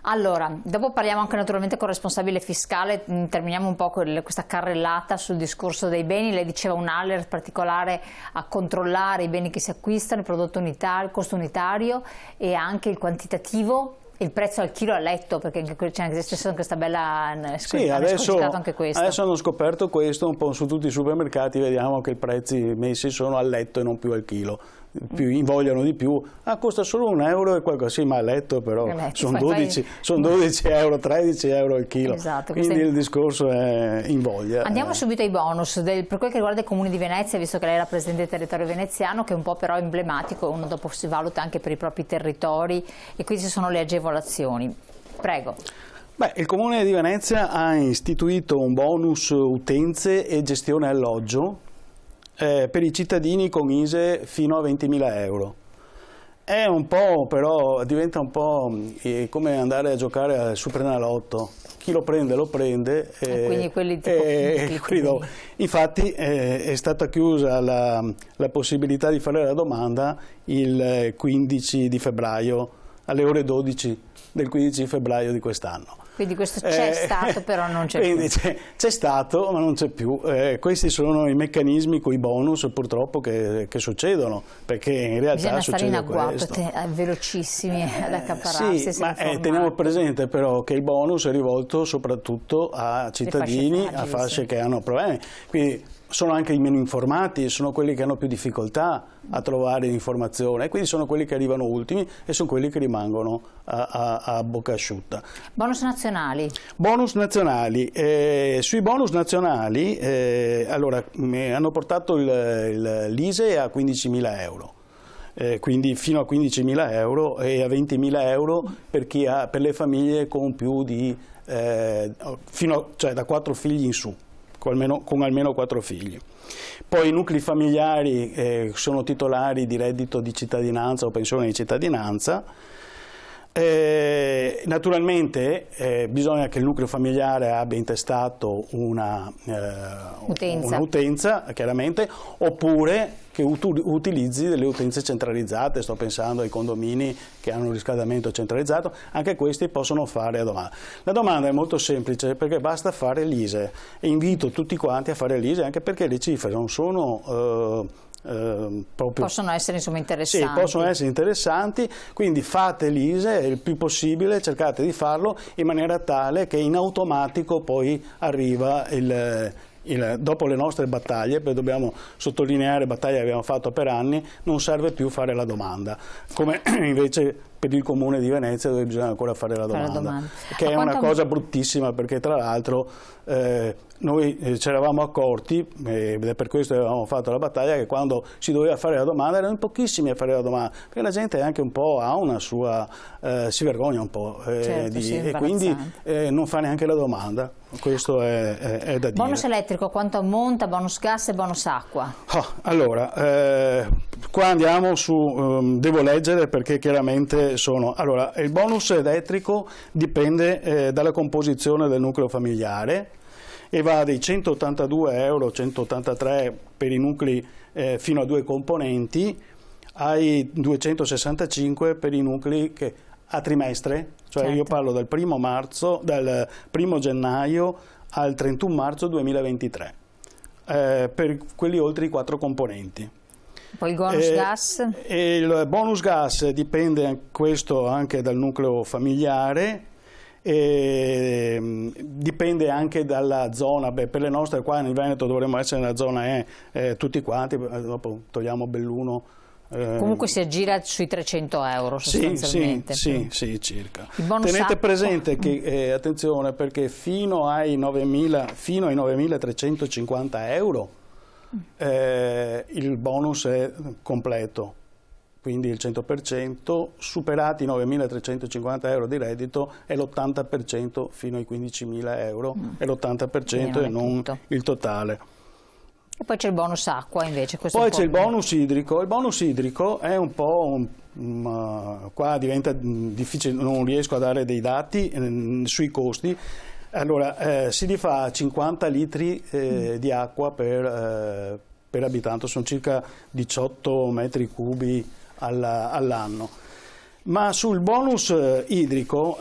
Allora, dopo parliamo anche naturalmente con il responsabile fiscale, terminiamo un po' questa carrellata sul discorso dei beni. Lei diceva un alert particolare a controllare i beni che si acquistano, il prodotto unitario, il costo unitario e anche il quantitativo. Il prezzo al chilo a letto, perché c'è anche questa bella sì, adesso hanno scoperto questo un po' su tutti i supermercati, vediamo che i prezzi messi sono al letto e non più al chilo. Vogliono di più, costa solo €1 e qualcosa, sì, ma a letto però sono 12 euro, 13 euro al chilo, esatto, quindi il discorso è in voglia. Andiamo subito ai bonus, per quel che riguarda i comuni di Venezia, visto che lei rappresenta il territorio veneziano, che è un po' però emblematico, uno dopo si valuta anche per i propri territori e quindi ci sono le agevolazioni. Prego. Beh, il Comune di Venezia ha istituito un bonus utenze e gestione alloggio per i cittadini con ISEE fino a 20.000 euro. È un po', però diventa un po' come andare a giocare al Superenalotto. Chi lo prende quindi quelli tipo infatti è stata chiusa la possibilità di fare la domanda il 15 di febbraio alle ore 12 del 15 febbraio di quest'anno. Quindi questo c'è stato, però non c'è più. C'è stato, ma non c'è più. Questi sono i meccanismi con i bonus, purtroppo, che succedono, perché in realtà succede questo. Bisogna stare in agguato, velocissimi ad accaparrarsi. Sì, ma teniamo presente però che il bonus è rivolto soprattutto a cittadini, a fasce che hanno problemi. Quindi sono anche i meno informati, sono quelli che hanno più difficoltà a trovare l'informazione, e quindi sono quelli che arrivano ultimi e sono quelli che rimangono a bocca asciutta. Bonus nazionali. Bonus nazionali. Sui bonus nazionali allora, hanno portato l'ISEE a 15.000 euro. Quindi fino a 15.000 euro e a 20.000 euro per le famiglie con più di cioè da 4 figli in su. Con almeno 4 figli. Poi i nuclei familiari sono titolari di reddito di cittadinanza o pensione di cittadinanza. Naturalmente bisogna che il nucleo familiare abbia intestato un'utenza, chiaramente, oppure che utilizzi delle utenze centralizzate. Sto pensando ai condomini che hanno un riscaldamento centralizzato, anche questi possono fare la domanda. La domanda è molto semplice, perché basta fare l'ISEE, e invito tutti quanti a fare l'ISEE, anche perché le cifre non sono possono essere insomma interessanti. Sì, possono essere interessanti, quindi fate l'ISEE il più possibile, cercate di farlo in maniera tale che in automatico poi arriva dopo le nostre battaglie, perché dobbiamo sottolineare battaglie che abbiamo fatto per anni, non serve più fare la domanda, come invece per il Comune di Venezia, dove bisogna ancora fare la domanda. Che è una cosa bruttissima, perché tra l'altro noi ci eravamo accorti, ed è per questo che avevamo fatto la battaglia, che quando si doveva fare la domanda erano pochissimi a fare la domanda, perché la gente anche un po' ha una sua, si vergogna un po' e quindi non fa neanche la domanda. Questo è da dire. Bonus elettrico quanto ammonta, bonus gas e bonus acqua? Allora, qua andiamo su, devo leggere perché chiaramente sono. Allora, il bonus elettrico dipende dalla composizione del nucleo familiare e va dai 182 euro, 183 per i nuclei fino a 2 componenti, ai 265 per i nuclei a trimestre, cioè certo. Io parlo dal 1° gennaio al 31 marzo 2023, per quelli oltre i 4 componenti. Poi il bonus gas? Il bonus gas dipende questo anche dal nucleo familiare, dipende anche dalla zona. Per le nostre qua nel Veneto dovremmo essere nella zona tutti quanti, dopo togliamo Belluno. Comunque si aggira sui 300 euro sostanzialmente. Sì, circa. Tenete presente che, attenzione, perché fino ai 9.350 euro il bonus è completo, quindi il 100%, superati i 9.350 euro di reddito è l'80% fino ai 15.000 euro, è l'80% e non il totale. E poi c'è il bonus acqua invece. Poi c'è il bonus idrico. Il bonus idrico è un po', qua diventa difficile, non riesco a dare dei dati sui costi. Allora, si rifà 50 litri di acqua per abitante, sono circa 18 metri cubi all'anno. Ma sul bonus idrico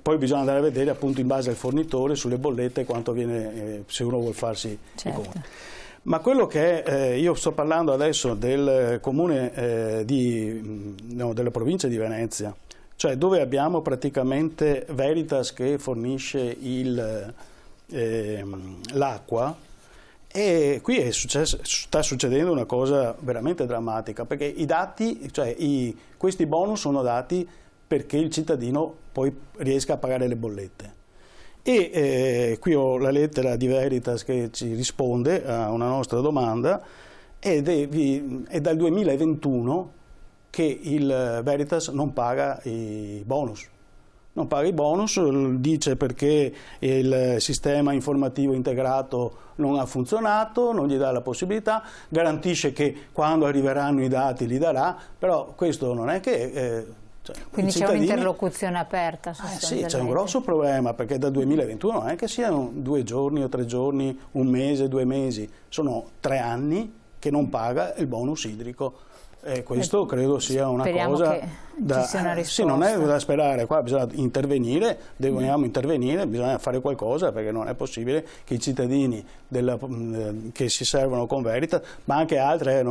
poi bisogna andare a vedere appunto in base al fornitore sulle bollette quanto viene, se uno vuole farsi i conti. Ma quello che io sto parlando adesso del comune della provincia di Venezia, cioè dove abbiamo praticamente Veritas che fornisce l'acqua, e qui sta succedendo una cosa veramente drammatica, perché i dati, cioè questi bonus sono dati perché il cittadino poi riesca a pagare le bollette. E qui ho la lettera di Veritas che ci risponde a una nostra domanda, ed è dal 2021 che il Veritas non paga i bonus. Non paga i bonus, dice perché il sistema informativo integrato non ha funzionato, non gli dà la possibilità, garantisce che quando arriveranno i dati li darà, però questo non è che... quindi c'è un'interlocuzione aperta sì, c'è un grosso problema, perché dal 2021 non è che siano 2 giorni o 3 giorni, 1 mese, 2 mesi, sono 3 anni che non paga il bonus idrico. Questo credo sia una cosa che ci sia una risposta. Sì, non è da sperare, qua bisogna intervenire, dobbiamo intervenire, bisogna fare qualcosa, perché non è possibile che i cittadini che si servono con Veritas, ma anche altre,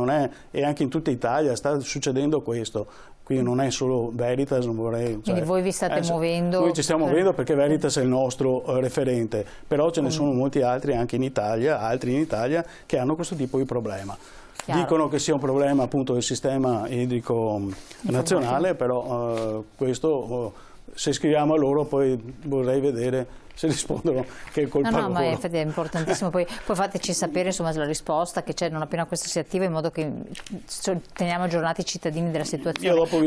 e anche in tutta Italia sta succedendo questo. Quindi non è solo Veritas, non vorrei... Quindi voi vi state muovendo... Noi ci stiamo muovendo perché Veritas è il nostro referente, però ce ne sono molti altri anche in Italia, che hanno questo tipo di problema. Chiaro. Dicono che sia un problema appunto del sistema idrico nazionale, però questo se scriviamo a loro poi vorrei vedere se rispondono che è colpa loro. No, ma infatti è importantissimo, poi fateci sapere insomma la risposta che c'è non appena questo si attiva, in modo che teniamo aggiornati i cittadini della situazione. Io dopo vi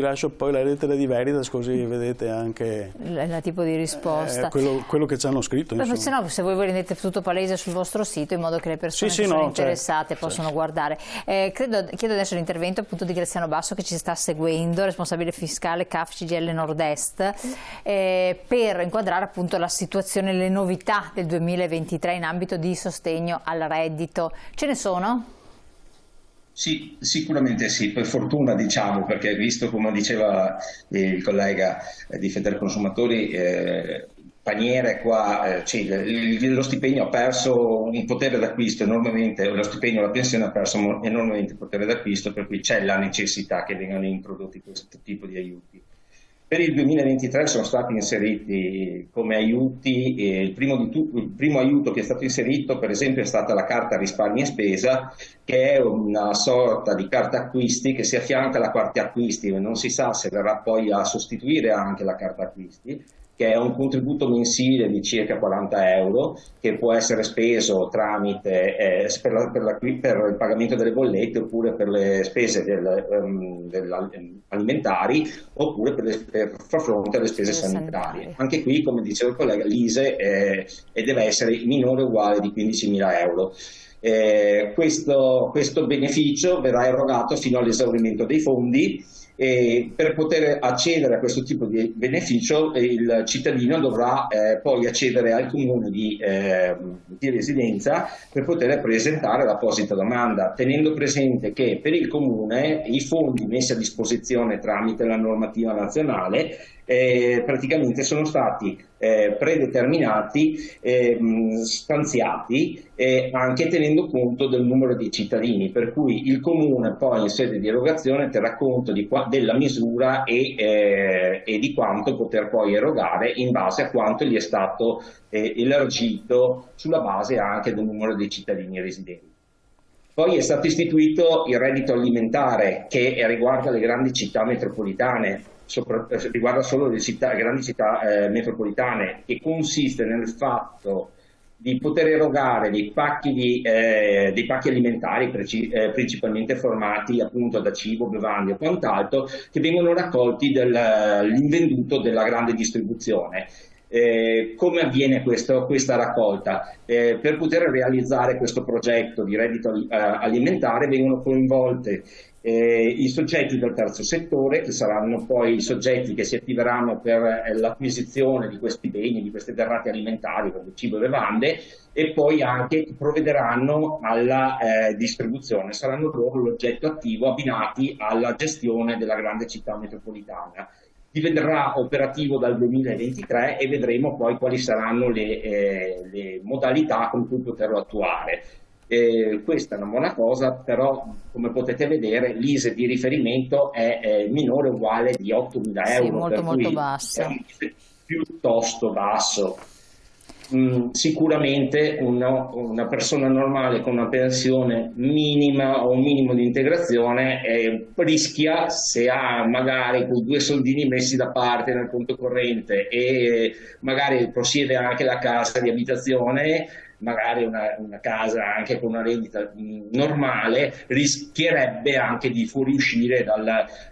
lascio poi la lettera di Veritas, così vedete anche il tipo di risposta, quello che ci hanno scritto. Se voi rendete tutto palese sul vostro sito, in modo che le persone che sono interessate possono guardare. Chiedo adesso l'intervento appunto di Graziano Basso, che ci sta seguendo, responsabile fiscale CAF CGIL Nord-Est, per inquadrare appunto la situazione, le novità del 2023 in ambito di sostegno al reddito. Ce ne sono? Sì, sicuramente sì, per fortuna diciamo, perché visto come diceva il collega di Federconsumatori, Paniere qua, lo stipendio ha perso un potere d'acquisto enormemente, lo stipendio, la pensione ha perso enormemente potere d'acquisto, per cui c'è la necessità che vengano introdotti questo tipo di aiuti. Per il 2023 sono stati inseriti come aiuti, il primo aiuto che è stato inserito per esempio è stata la carta risparmi e spesa, che è una sorta di carta acquisti che si affianca alla carta acquisti, non si sa se verrà poi a sostituire anche la carta acquisti, che è un contributo mensile di circa 40 euro che può essere speso tramite per il pagamento delle bollette, oppure per le spese alimentari, oppure per far fronte alle spese sanitarie. Anche qui, come diceva il collega, l'ISEE deve essere minore o uguale di 15.000 euro. Questo beneficio verrà erogato fino all'esaurimento dei fondi. E per poter accedere a questo tipo di beneficio il cittadino dovrà poi accedere al comune di residenza per poter presentare l'apposita domanda, tenendo presente che per il comune i fondi messi a disposizione tramite la normativa nazionale praticamente sono stati predeterminati, stanziati, anche tenendo conto del numero di cittadini, per cui il comune poi in sede di erogazione terrà conto della misura e di quanto poter poi erogare in base a quanto gli è stato elargito, sulla base anche del numero di cittadini residenti. Poi è stato istituito il reddito alimentare, che riguarda le grandi città metropolitane, riguarda solo le grandi città metropolitane, che consiste nel fatto di poter erogare dei pacchi alimentari principalmente formati appunto da cibo, bevande e quant'altro, che vengono raccolti dall'invenduto della grande distribuzione. Come avviene questa raccolta? Per poter realizzare questo progetto di reddito alimentare vengono coinvolte i soggetti del terzo settore, che saranno poi i soggetti che si attiveranno per l'acquisizione di questi beni, di queste derrate alimentari, come cibo e bevande, e poi anche provvederanno alla distribuzione, saranno loro l'oggetto attivo abbinati alla gestione della grande città metropolitana. Diventerà operativo dal 2023 e vedremo poi quali saranno le modalità con cui poterlo attuare. Questa è una buona cosa, però come potete vedere l'ISEE di riferimento è minore o uguale di 8.000 euro, molto, molto basso. È un ISEE piuttosto basso. Sicuramente una persona normale con una pensione minima o un minimo di integrazione rischia, se ha magari quei 2 soldini messi da parte nel conto corrente e magari possiede anche la casa di abitazione, magari una casa anche con una rendita normale, rischierebbe anche di fuoriuscire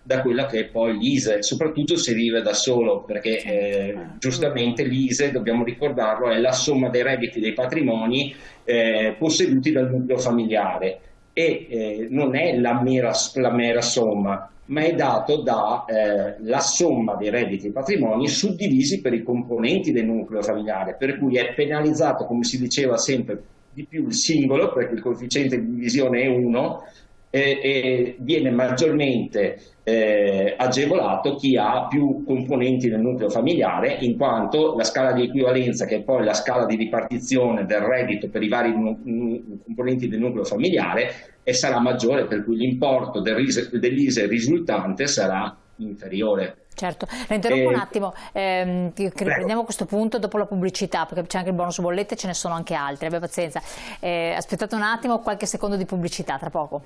da quella che è poi l'ISEE, soprattutto se vive da solo, perché giustamente l'ISEE, dobbiamo ricordarlo, è la somma dei redditi dei patrimoni posseduti dal nucleo familiare e non è la mera somma, ma è dato dalla somma dei redditi e patrimoni suddivisi per i componenti del nucleo familiare, per cui è penalizzato, come si diceva sempre di più, il singolo, perché il coefficiente di divisione è 1, e viene maggiormente agevolato chi ha più componenti del nucleo familiare, in quanto la scala di equivalenza, che è poi la scala di ripartizione del reddito per i vari componenti del nucleo familiare, sarà maggiore, per cui l'importo dell'ISEE risultante sarà inferiore. Certo, la interrompo un attimo, che riprendiamo questo punto dopo la pubblicità, perché c'è anche il bonus bollette, ce ne sono anche altri, abbia pazienza. Aspettate un attimo, qualche secondo di pubblicità, tra poco.